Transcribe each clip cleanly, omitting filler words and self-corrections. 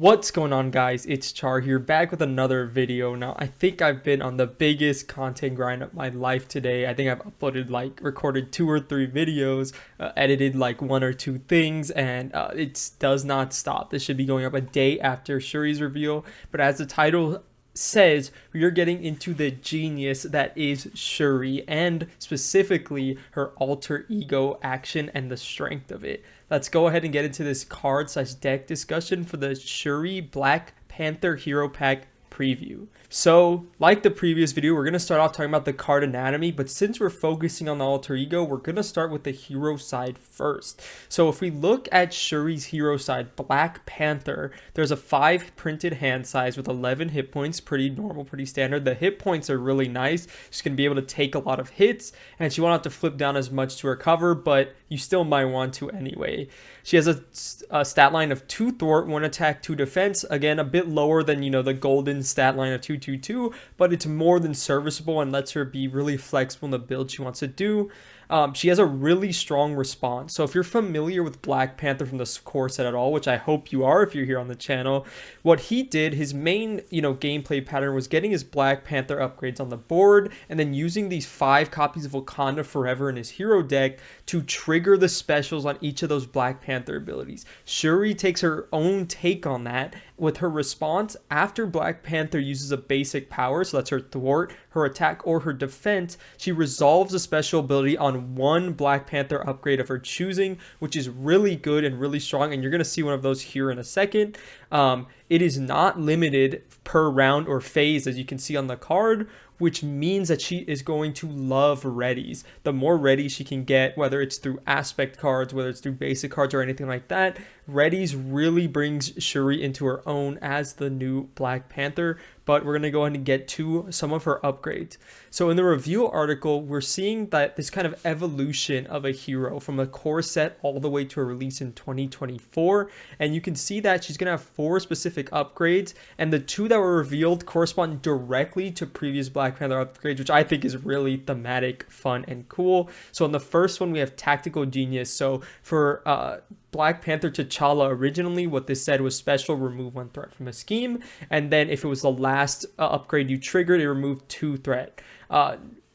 What's going on, guys? It's Char here, back with another video. Now, I think I've been on the biggest content grind of my life today. I think I've recorded 2 or 3 videos, edited like 1 or 2 things, and it does not stop. This should be going up a day after Shuri's reveal, but as the title says, we are getting into the genius that is Shuri, and specifically her alter ego action and the strength of it. Let's go ahead and get into this card/deck discussion for the Shuri Black Panther Hero Pack preview. So, like the previous video, we're going to start off talking about the card anatomy, but since we're focusing on the alter ego, we're going to start with the hero side first. So if we look at Shuri's hero side, Black Panther, there's a 5 printed hand size with 11 hit points, pretty normal, pretty standard. The hit points are really nice. She's going to be able to take a lot of hits, and she won't have to flip down as much to recover, but you still might want to anyway. She has a stat line of 2 thwart, 1 attack, 2 defense. Again, a bit lower than, the golden stat line of 222, but it's more than serviceable and lets her be really flexible in the build she wants to do. She has a really strong response. So if you're familiar with Black Panther from the core set at all, which I hope you are if you're here on the channel, what he did, his main, gameplay pattern was getting his Black Panther upgrades on the board and then using these 5 copies of Wakanda Forever in his hero deck to trigger the specials on each of those Black Panther abilities. Shuri takes her own take on that with her response after Black Panther uses a basic power, so that's her thwart, her attack, or her defense. She resolves a special ability on one Black Panther upgrade of her choosing, which is really good and really strong, and you're going to see one of those here in a second. It is not limited per round or phase, as you can see on the card, which means that she is going to love readies. The more ready she can get, whether it's through aspect cards, whether it's through basic cards or anything like that, readies really brings Shuri into her own as the new Black Panther. But we're going to go ahead and get to some of her upgrades. So in the review article, we're seeing that this kind of evolution of a hero from a core set all the way to a release in 2024. And you can see that she's going to have 4 specific upgrades, and the 2 that were revealed correspond directly to previous Black Panther upgrades, which I think is really thematic, fun, and cool. So in the first one, we have Tactical Genius. So for Black Panther T'Challa, originally what this said was special, remove 1 threat from a scheme, and then if it was the last upgrade you triggered, it removed 2 threat.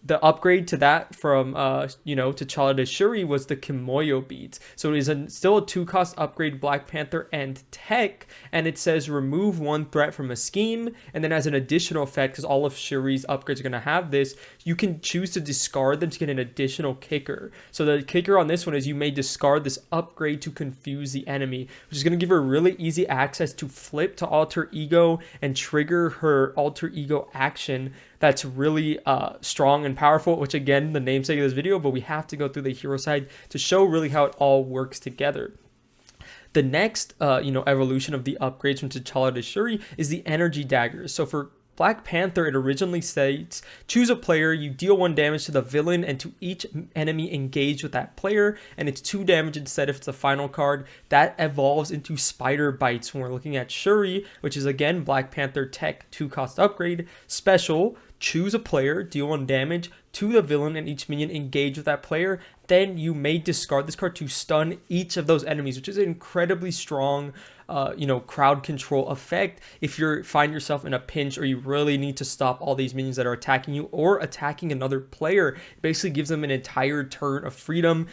The upgrade to that from, T'Challa to Shuri was the Kimoyo beads. So it is still a 2-cost upgrade, Black Panther and Tech, and it says remove 1 threat from a scheme, and then as an additional effect, because all of Shuri's upgrades are going to have this, you can choose to discard them to get an additional kicker. So the kicker on this one is you may discard this upgrade to confuse the enemy, which is going to give her really easy access to flip to alter ego and trigger her alter ego action that's really strong and powerful, which again, the namesake of this video, but we have to go through the hero side to show really how it all works together. The next, evolution of the upgrades from T'Challa to Shuri is the energy daggers. So for Black Panther, it originally states, choose a player, you deal 1 damage to the villain and to each enemy engaged with that player, and it's 2 damage instead if it's a final card. That evolves into Spider Bites when we're looking at Shuri, which is again Black Panther Tech 2-cost upgrade. Special, choose a player, deal 1 damage to the villain and each minion engaged with that player. Then you may discard this card to stun each of those enemies, which is an incredibly strong crowd control effect if you find yourself in a pinch or you really need to stop all these minions that are attacking you or attacking another player. It basically gives them an entire turn of freedom,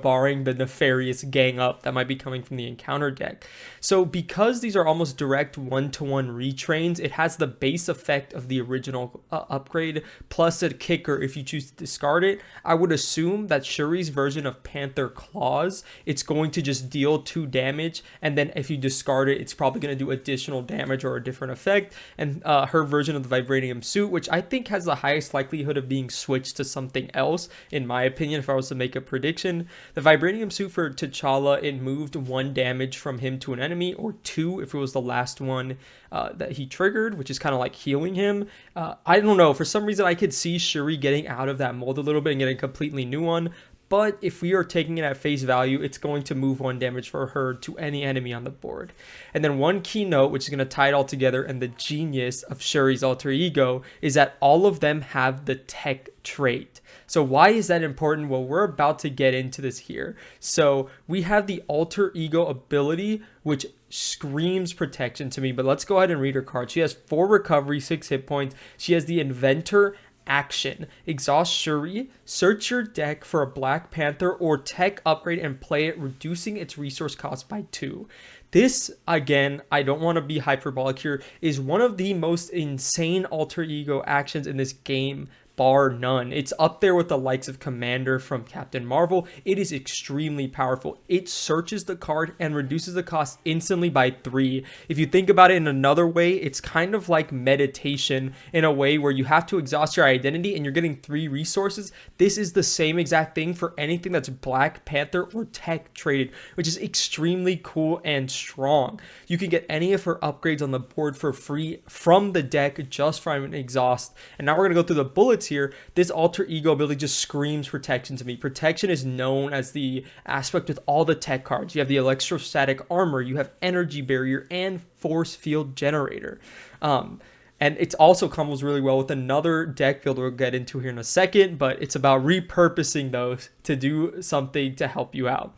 barring the nefarious gang up that might be coming from the encounter deck. So because these are almost direct 1-to-1 retrains, it has the base effect of the original upgrade plus a kicker if you choose to discard it. I would assume that Shuri's version of Panther Claws, it's going to just deal 2 damage, and then if you discard it, it's probably going to do additional damage or a different effect. And her version of the Vibranium Suit, which I think has the highest likelihood of being switched to something else, in my opinion, if I was to make a prediction. The Vibranium Suit for T'Challa, it moved 1 damage from him to an enemy, or 2 if it was the last one that he triggered, which is kind of like healing him. I don't know, for some reason I could see Shuri getting out of that mold a little bit and getting a completely new one. but if we are taking it at face value, it's going to move 1 damage for her to any enemy on the board. And then one key note, which is going to tie it all together, and the genius of Shuri's alter ego, is that all of them have the tech trait. So why is that important? Well, we're about to get into this here. So we have the alter ego ability, which screams protection to me, but let's go ahead and read her card. She has 4 recovery, 6 hit points. She has the inventor action. Exhaust Shuri, search your deck for a Black Panther or tech upgrade and play it, reducing its resource cost by 2. This, again, I don't want to be hyperbolic here, is one of the most insane alter ego actions in this game, bar none. It's up there with the likes of Commander from Captain Marvel. It is extremely powerful. It searches the card and reduces the cost instantly by 3. If you think about it in another way, it's kind of like meditation in a way where you have to exhaust your identity and you're getting 3 resources. This is the same exact thing for anything that's Black Panther or tech traded, which is extremely cool and strong. You can get any of her upgrades on the board for free from the deck just from an exhaust. And now we're going to go through the bullets here. This alter ego ability just screams protection to me. Protection is known as the aspect with all the tech cards. You have the electrostatic armor, you have energy barrier, and force field generator. And it also combos really well with another deck builder we'll get into here in a second, but it's about repurposing those to do something to help you out.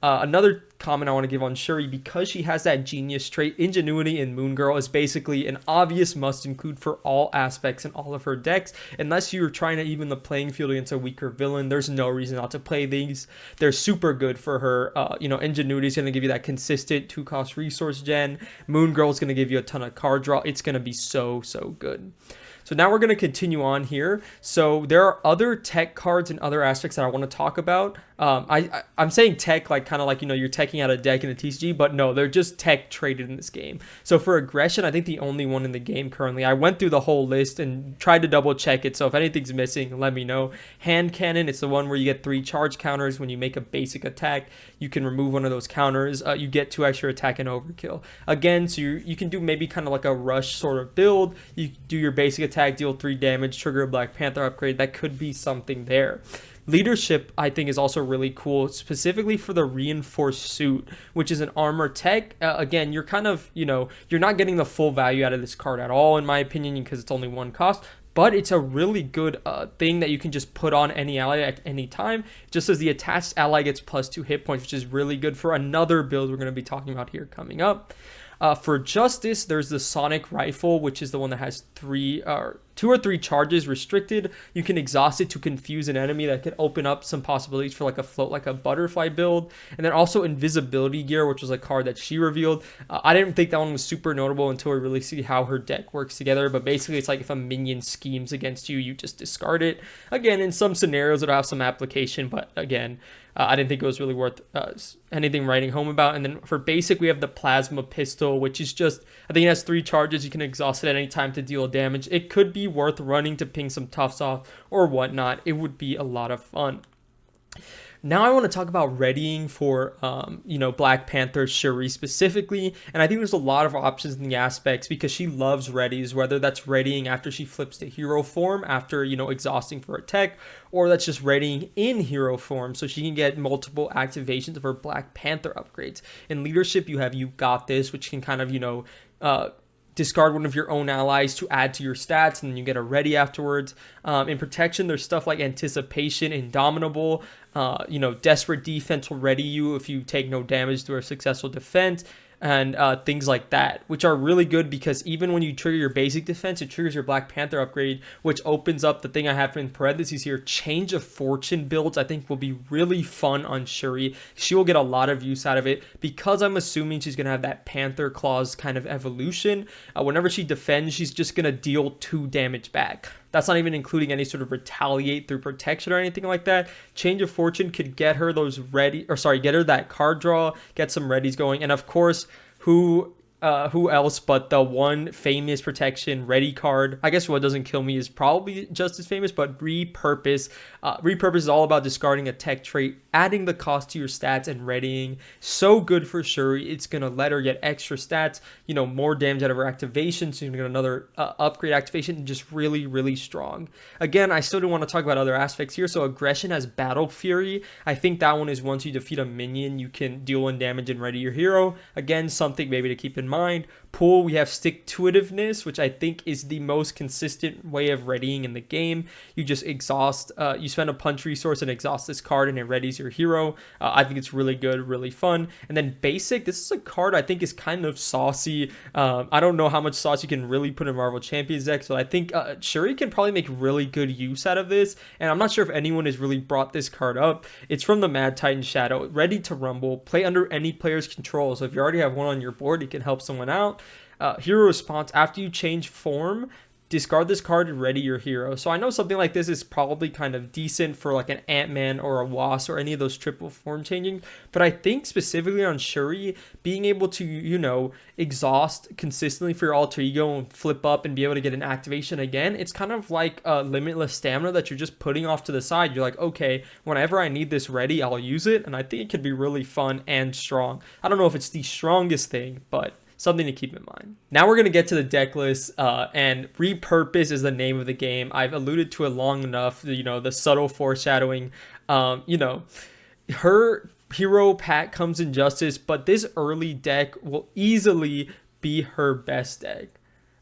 Another comment I want to give on Shuri, because she has that genius trait, ingenuity in Moon Girl is basically an obvious must include for all aspects in all of her decks. Unless you're trying to even the playing field against a weaker villain, there's no reason not to play these. They're super good for her. Ingenuity is going to give you that consistent 2-cost resource gen. Moon Girl is going to give you a ton of card draw. It's going to be so good. So now we're going to continue on here. So there are other tech cards and other aspects that I want to talk about. I'm saying tech like kind of like, you're teching out a deck in a TCG, but no, they're just tech traded in this game. So for aggression, I think the only one in the game currently, I went through the whole list and tried to double check it. So if anything's missing, let me know. Hand cannon, it's the one where you get 3 charge counters when you make a basic attack. You can remove one of those counters. You get 2 extra attack and overkill. Again, so you can do maybe kind of like a rush sort of build. You do your basic attack, deal 3 damage, trigger a Black Panther upgrade. That could be something there. Leadership, I think, is also really cool, specifically for the reinforced suit, which is an armor tech. Again, you're kind of, you're not getting the full value out of this card at all, in my opinion, because it's only 1 cost. But it's a really good thing that you can just put on any ally at any time. Just as the attached ally gets +2 hit points, which is really good for another build we're going to be talking about here coming up. For Justice, there's the Sonic Rifle, which is the one that has 2 or 3 charges restricted. You can exhaust it to confuse an enemy. That could open up some possibilities for like a float like a butterfly build. And then also Invisibility Gear, which was a card that she revealed. I didn't think that one was super notable until we really see how her deck works together. But basically, it's like if a minion schemes against you, you just discard it. Again, in some scenarios, it'll have some application, but again, I didn't think it was really worth anything writing home about. And then for basic, we have the Plasma Pistol, which is just, I think it has 3 charges. You can exhaust it at any time to deal damage. It could be worth running to ping some toughs off or whatnot. It would be a lot of fun. Now I want to talk about readying for, Black Panther Shuri specifically. And I think there's a lot of options in the aspects because she loves readies, whether that's readying after she flips to hero form after, exhausting for a tech, or that's just readying in hero form so she can get multiple activations of her Black Panther upgrades. In leadership, you have You Got This, which can kind of, discard one of your own allies to add to your stats, and then you get a ready afterwards. In protection, there's stuff like Anticipation, Indomitable, Desperate Defense will ready you if you take no damage through a successful defense, and things like that, which are really good because even when you trigger your basic defense, it triggers your Black Panther upgrade, which opens up the thing I have in parentheses here. Change of Fortune builds I think will be really fun on Shuri. She will get a lot of use out of it because I'm assuming she's going to have that Panther Claws kind of evolution. Whenever she defends, she's just going to deal 2 damage back. That's not even including any sort of retaliate through protection or anything like that. Change of Fortune could get her get her that card draw, get some readies going. And of course, who who else but the one famous protection ready card. I guess what doesn't kill me is probably just as famous, but Repurpose. Repurpose is all about discarding a tech trait, adding the cost to your stats, and readying. So good for Shuri. It's going to let her get extra stats, more damage out of her activation. So you're going to get another upgrade activation. Just really, really strong. Again, I still do want to talk about other aspects here. So aggression has Battle Fury. I think that one is once you defeat a minion, you can deal 1 damage and ready your hero. Again, something maybe to keep in mind. Pool, we have Stick-to-itiveness, which I think is the most consistent way of readying in the game. You just exhaust, you spend a punch resource and exhaust this card and it readies your hero. I think it's really good, really fun. And then Basic, this is a card I think is kind of saucy. I don't know how much sauce you can really put in Marvel Champions decks, but I think Shuri can probably make really good use out of this. And I'm not sure if anyone has really brought this card up. It's from the Mad Titan Shadow. Ready to Rumble. Play under any player's control. So if you already have one on your board, you can help someone out. Hero response, after you change form, discard this card and ready your hero. So I know something like this is probably kind of decent for like an Ant-Man or a Wasp or any of those triple form changing, but I think specifically on Shuri, being able to, exhaust consistently for your alter ego and flip up and be able to get an activation again, it's kind of like a limitless stamina that you're just putting off to the side. You're like, okay, whenever I need this ready, I'll use it, and I think it could be really fun and strong. I don't know if it's the strongest thing, but something to keep in mind. Now we're going to get to the deck list, and Repurpose is the name of the game. I've alluded to it long enough, the subtle foreshadowing. Her hero pack comes in Justice, but this early deck will easily be her best deck.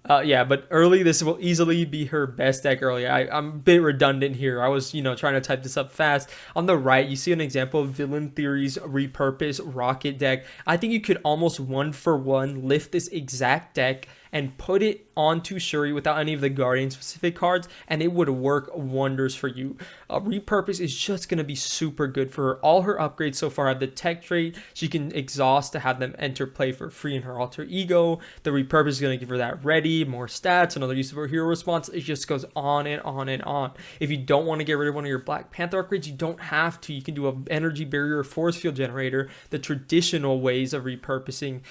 But early, this will easily be her best deck early. I'm a bit redundant here. I was, trying to type this up fast. On the right, you see an example of Villain Theory's Repurpose Rocket deck. I think you could almost 1-for-1 lift this exact deck and put it onto Shuri without any of the Guardian specific cards, and it would work wonders for you. Repurpose is just going to be super good for her. All her upgrades so far have the tech trait. She can exhaust to have them enter play for free in her alter ego. The Repurpose is going to give her that ready, more stats, another use of her hero response. It just goes on and on and on. If you don't want to get rid of one of your Black Panther upgrades, you don't have to. You can do an energy barrier or force field generator, the traditional ways of repurposing.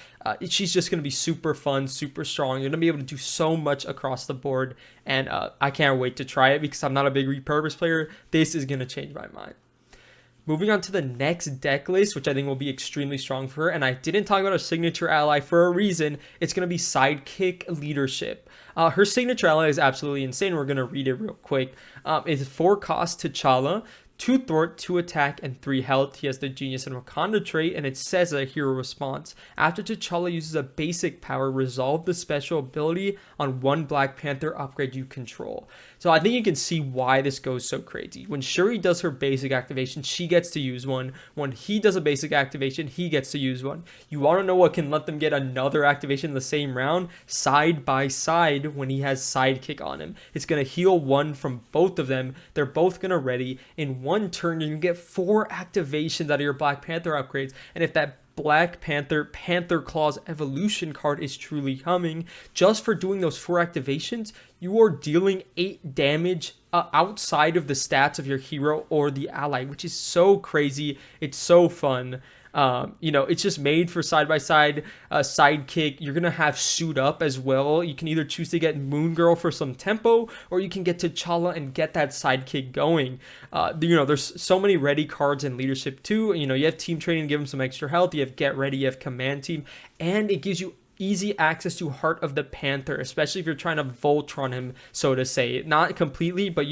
She's just going to be super fun, super strong. You're going to be able to do so much across the board, and I can't wait to try it because I'm not a big Repurpose player. This is going to change my mind. Moving on to the next deck list, which I think will be extremely strong for her, and I didn't talk about her signature ally for a reason. It's going to be Sidekick Leadership. Her signature ally is absolutely insane. We're going to read it real quick. It's 4 cost T'Challa, 2 thwart, 2 attack, and 3 health. He has the Genius and Wakanda trait, and it says a hero response. After T'Challa uses a basic power, resolve the special ability on 1 Black Panther upgrade you control. So I think you can see why this goes so crazy. When Shuri does her basic activation, she gets to use one. When he does a basic activation, he gets to use one. You want to know what can let them get another activation in the same round? Side by side when he has Sidekick on him. It's going to heal 1 from both of them. They're both going to ready. In 1 turn, you can get 4 activations out of your Black Panther upgrades. And if that Black Panther Panther Claws evolution card is truly coming, just for doing those 4 activations, you are dealing 8 damage outside of the stats of your hero or the ally, which is so crazy. It's so fun. It's just made for side-by-side Sidekick. You're going to have Suit Up as well. You can either choose to get Moon Girl for some tempo, or you can get T'Challa and get that Sidekick going. There's so many ready cards in leadership too. You have team training to give them some extra health. You have Get Ready, you have Command Team, and it gives you easy access to Heart of the Panther, especially if you're trying to Voltron him, so to say. Not completely, but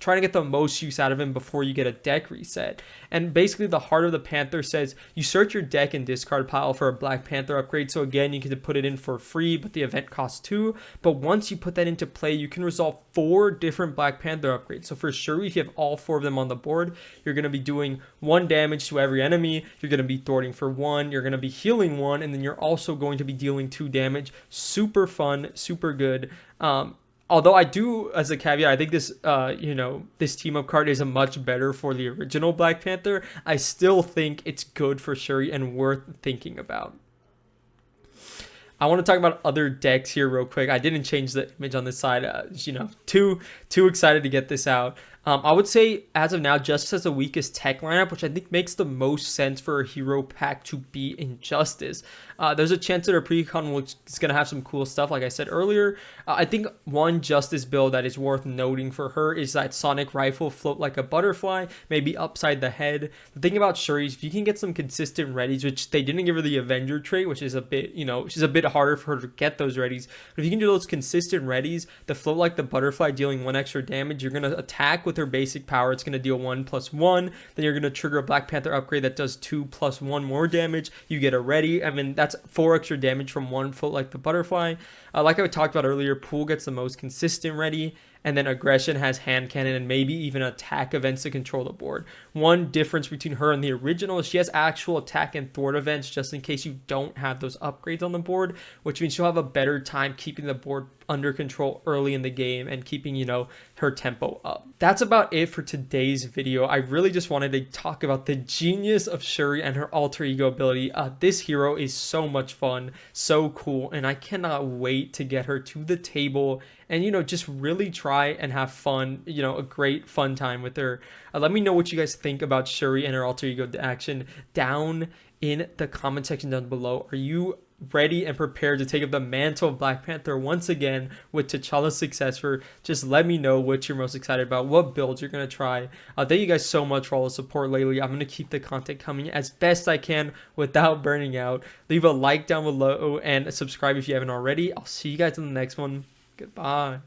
trying to get the most use out of him before you get a deck reset. And basically the Heart of the Panther says you search your deck and discard pile for a Black Panther upgrade. So again, you can put it in for free, but the event costs 2. But once you put that into play, you can resolve 4 different Black Panther upgrades. So for sure, if you have all 4 of them on the board, you're going to be doing 1 damage to every enemy. You're going to be thwarting for 1. You're going to be healing 1, and then you're also going to be dealing 2 damage. Super fun, super good. Although I do, as a caveat, I think this, this team up card is a much better for the original Black Panther. I still think it's good for Shuri and worth thinking about. I want to talk about other decks here real quick. I didn't change the image on this side. Too excited to get this out. I would say as of now, just as the weakest tech lineup, which I think makes the most sense for a hero pack to be Injustice. There's a chance that her precon which is going to have some cool stuff, like I said earlier. I think one Justice build that is worth noting for her is that Sonic Rifle, float like a butterfly, maybe upside the head. The thing about Shuri is if you can get some consistent readies, which they didn't give her the Avenger trait, which is a bit, she's a bit harder for her to get those readies. But if you can do those consistent readies, the float like the butterfly dealing 1 extra damage, you're going to attack with her basic power. It's going to deal 1+1. Then you're going to trigger a Black Panther upgrade that does 2+1 more damage. You get a ready. I mean, that's 4 extra damage from one float like the butterfly. Like I talked about earlier, Pool gets the most consistent ready, and then Aggression has hand cannon and maybe even attack events to control the board. One difference between her and the original is she has actual attack and thwart events just in case you don't have those upgrades on the board, which means she'll have a better time keeping the board under control early in the game and keeping, her tempo up. That's about it for today's video. I really just wanted to talk about the genius of Shuri and her alter ego ability. This hero is so much fun, so cool, and I cannot wait to get her to the table and, just really try and have fun, a great fun time with her. Let me know what you guys think about Shuri and her alter ego action down in the comment section down below. Are you ready and prepared to take up the mantle of Black Panther once again with T'Challa's successor? Just let me know what you're most excited about, what builds you're going to try. Thank you guys so much for all the support lately. I'm going to keep the content coming as best I can without burning out. Leave a like down below and subscribe if you haven't already. I'll see you guys in the next one. Goodbye.